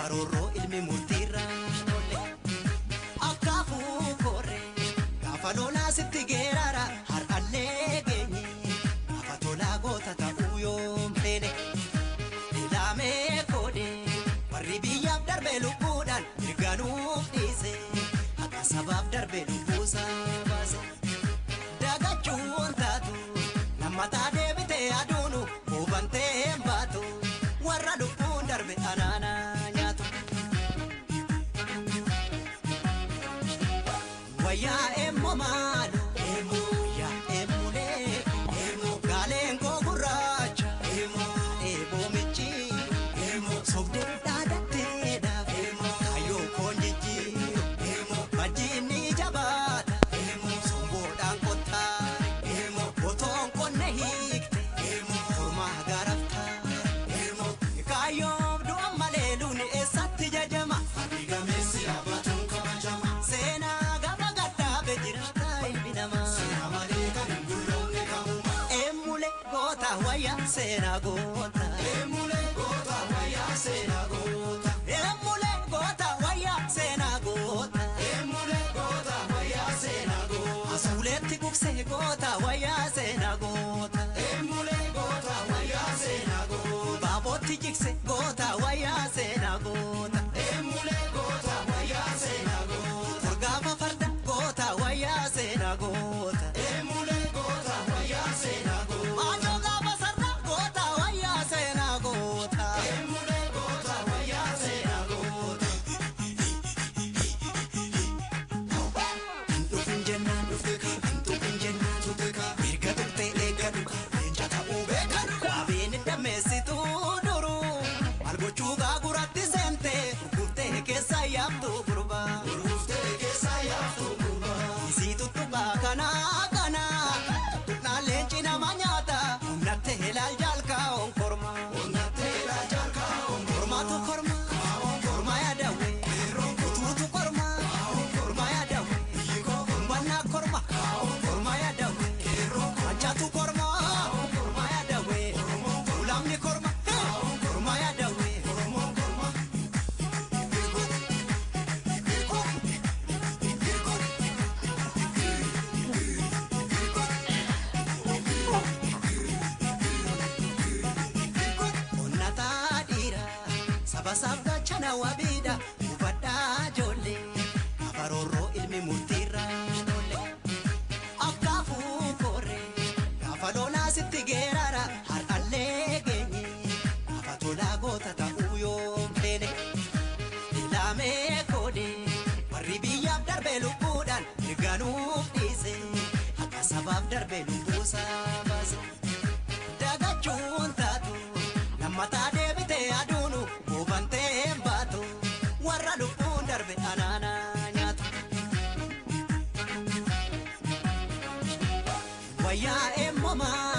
Afarorro ilmi murtiirraan olle Akkafuu korre gaafa lolaa sitti geerara har'allee geenye gaafa tolaa goota ta'uu yoom feene ilaamee koode warri biyyaaf darbe lubbuudhaan mirganuuf dhiise akka sabaaf darbe lubbuusaa baase dagachuun taatu nammataa deebite aduunu hubantee hin baatu warra lubbuun darbe anaana nyaatu wayyaa emmo maalo emmo yaa emmulee emmo gaaleen koo gurraacha emmo eeboo michi emmo sobdee dhaadhatteedhaaf emmo kayyoo koon jijjiiru emmo bajjiinni jabaata emmo somboodhaan kottaare emmo otoon qonne hiikte emmo kormaa garaftaare emmo kayyoof du'a malee luuni eessatti jajama ati gameessi dhaabatuun kabajama seenaa gaba gadhaabe jiraata ilbinama seenaa malee kan hin gurroomne qabuma emmule goota wayyaa seenaa goota emmule goota wayyaa seenaa goota emmule goota wayyaa seenaa goota emmule goota wayyaa seenaa goota asuuleetti gugsee goota wayyaa seenaa goota emmule goota wayyaa seenaa goota baabootti jigse goota wayyaa seenaa goota emmule goota wayyaa seenaa goota furgaafa farda goota wayyaa seenaa goota emmule goota wayyaa seenaa goota maajoo gaafa sarra goota wayyaa seenaa goota emmule goota wayyaa seenaa goota Ndufin jennaan dhufeeka Ndufin jennaan dhufeeka erga dhuftee eegga dhuga leenca ta'uu beekan waabeen dammeessituu duruu maal gochuu gaaguratti seente gurgurtee keessa yaabdu gurba gurgurtee keessa yaabdu gurba isii tuttuqaa kanaa kanaa tuttuqnaa leenci nama nyaata humnattee ilaal jaalkaa onkorma humnattee ilaal jaalkaa onkormaatu korma korma yaadawe utuutu korma korma yaadawe umbannaa korma korma yaadawe anchaatu korma korma yaadawe ulamni korma korma yaadawe onnataa dhiira sabasaaf gachana wabiidha hubadhaa joollee afarorroo ilmi murtiirraan olle akkaafuu korre gaafa lolaa sitti geerara har'allee geenye gaafa tolaa goota ta'uu yoom feene ilaamee koode warri biyyaaf darbe lubbuudhaan mirganuuf dhiise akka sabaaf darbe lubbuusaa baase dagachuun taatu nammataa deebite aduunu hubantee hin baatu warra lubbuun darbe anaana nyaatu wayyaa emmo maa